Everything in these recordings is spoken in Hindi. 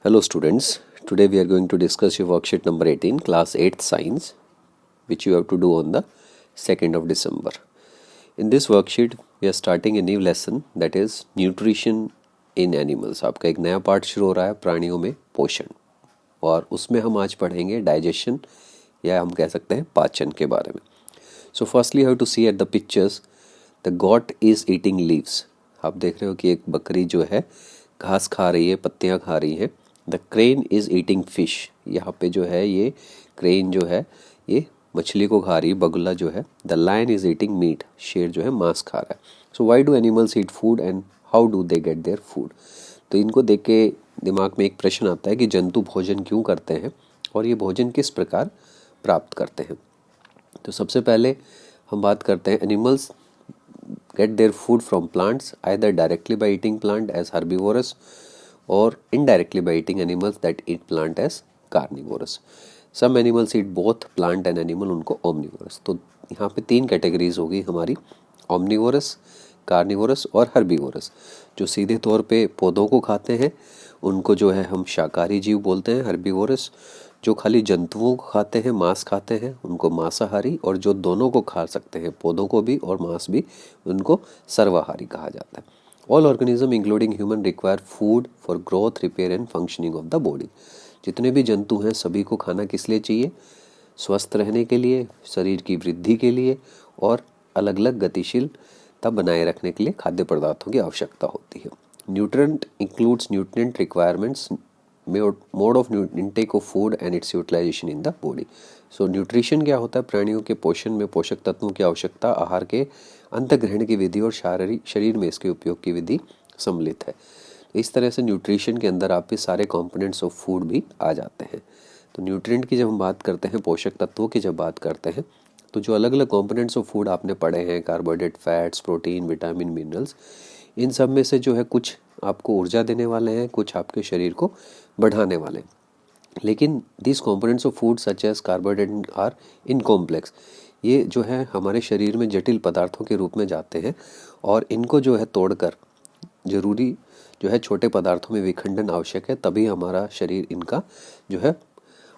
Hello students, today we are going to discuss your worksheet number 18, class 8 science, which you have to do on the 2nd of December. In this worksheet, we are starting a new lesson, that is nutrition in animals. आपका एक नया पार्ट शुरू हो रहा है प्राणियों में पोषण, और उसमें हम आज पढ़ेंगे डाइजेशन या हम कह सकते हैं पाचन के बारे में. So firstly you have to see at the pictures, the goat is eating leaves. आप देख रहे हो कि एक बकरी जो है घास खा रही है, पत्तियां खा रही है. The crane is eating fish. यहाँ पे जो है ये क्रेन जो है ये मछली को खा रही है, बगुला जो है. The lion is eating meat. शेर जो है मांस खा रहा है. So why do animals eat food and how do they get their food. तो इनको देख के दिमाग में एक प्रश्न आता है कि जंतु भोजन क्यों करते हैं और ये भोजन किस प्रकार प्राप्त करते हैं. तो सबसे पहले हम बात करते हैं animals get their food from plants either directly by eating plant as herbivorous or indirectly by eating animals that eat plant as carnivorous. Some animals eat both plant and animal, उनको omnivorous. तो यहाँ पे 3 कैटेगरीज होगी हमारी, omnivorous, carnivorous और herbivorous. जो सीधे तौर पे पौधों को खाते हैं उनको जो है हम शाकाहारी जीव बोलते हैं herbivorous. जो खाली जंतुओं को खाते हैं, मांस खाते हैं, उनको मांसाहारी. और जो दोनों को खा सकते हैं, पौधों को भी और मांस भी, उनको सर्वाहारी कहा जाता है. All organism including human require food for growth, repair and functioning of the body. जितने भी जंतु हैं सभी को खाना किस लिए चाहिए? स्वस्थ रहने के लिए, शरीर की वृद्धि के लिए और अलग अलग गतिशीलता बनाए रखने के लिए खाद्य पदार्थों की आवश्यकता होती है. Nutrient includes nutrient requirements, mode of intake of food and its utilization in the body. So nutrition क्या होता है? प्राणियों के पोषण में पोषक तत्वों की आवश्यकता, आहार के अंतग्रहण की विधि और शरीर में इसके उपयोग की विधि सम्मिलित है. इस तरह से न्यूट्रिशन के अंदर आपके सारे कंपोनेंट्स ऑफ फूड भी आ जाते हैं. तो न्यूट्रिएंट की जब हम बात करते हैं, पोषक तत्वों की जब बात करते हैं, तो जो अलग अलग कंपोनेंट्स ऑफ फूड आपने पढ़े हैं, carbohydrate, fats, protein, vitamin, minerals, इन सब में से जो है कुछ आपको ऊर्जा देने वाले हैं, कुछ आपके शरीर को बढ़ाने वाले हैं. लेकिन this components of food such as carbohydrate are in complex. ये जो है हमारे शरीर में जटिल पदार्थों के रूप में जाते हैं और इनको जो है तोड़कर जरूरी जो है छोटे पदार्थों में विखंडन आवश्यक है, तभी हमारा शरीर इनका जो है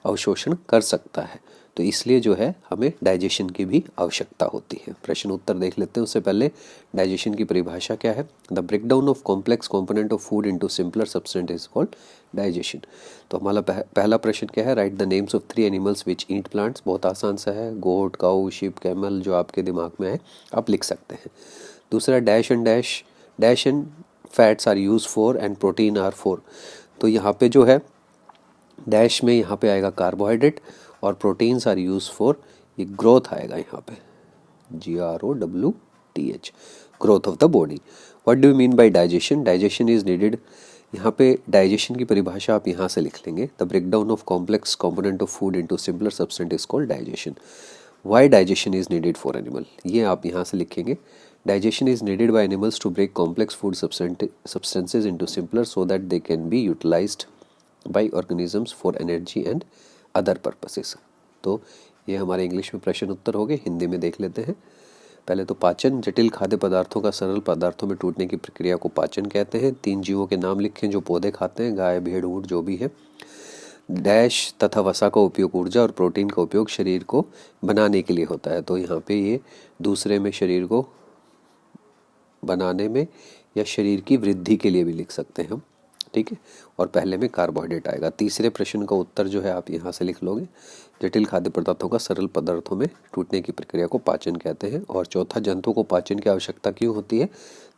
अवशोषण कर सकता है. तो इसलिए जो है हमें डाइजेशन की भी आवश्यकता होती है. प्रश्न उत्तर देख लेते हैं. उससे पहले डाइजेशन की परिभाषा क्या है? The breakdown of complex component of food into simpler substance is called digestion. तो हमारा पहला प्रश्न क्या है? Right the names of 3 animals which eat plants. बहुत आसान सा है, गोट, काऊ, शीप, कैमल, जो आपके दिमाग में है आप लिख सकते हैं. दूसरा dash and fats are use for and protein are for. तो यहाँ पे जो है डैश में यहाँ पे आएगा कार्बोहाइड्रेट और प्रोटीन्स आर यूज फॉर, ये ग्रोथ आएगा यहाँ पे, GROWTH, growth of the body. What do you mean by digestion? Digestion is needed. यहाँ पे डाइजेशन की परिभाषा आप यहाँ से लिख लेंगे. The breakdown of complex component of food into simpler substance is called digestion. Why digestion is needed for animal, ये आप यहाँ से लिखेंगे. Digestion is needed by animals to break complex food substances into simpler so that they can be utilized by organisms for energy and other purposes. तो ये हमारे इंग्लिश में प्रश्न उत्तर हो गए. हिंदी में देख लेते हैं. पहले तो पाचन, जटिल खाद्य पदार्थों का सरल पदार्थों में टूटने की प्रक्रिया को पाचन कहते हैं. 3 जीवों के नाम लिखें जो पौधे खाते हैं, गाय, भेड़, ऊंट, जो भी है. डैश तथा वसा का उपयोग ऊर्जा और प्रोटीन का उपयोग शरीर को बनाने के लिए होता है. तो यहाँ पे ये दूसरे में शरीर को बनाने में या शरीर की वृद्धि के लिए भी लिख सकते हैं हम, ठीक है. और पहले में कार्बोहाइड्रेट आएगा. तीसरे प्रश्न का उत्तर जो है आप यहाँ से लिख लोगे. जटिल खाद्य पदार्थों का सरल पदार्थों में टूटने की प्रक्रिया को पाचन कहते हैं. और चौथा, जंतु को पाचन की आवश्यकता क्यों होती है?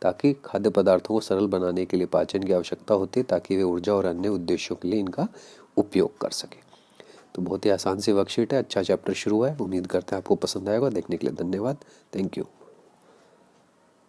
ताकि खाद्य पदार्थों को सरल बनाने के लिए पाचन की आवश्यकता होती है, ताकि वे ऊर्जा और अन्य उद्देश्यों के लिए इनका उपयोग कर सके. तो बहुत ही आसान सी वर्कशीट है. अच्छा चैप्टर शुरू है. उम्मीद करते हैं आपको पसंद आएगा. देखने के लिए धन्यवाद. Thank you.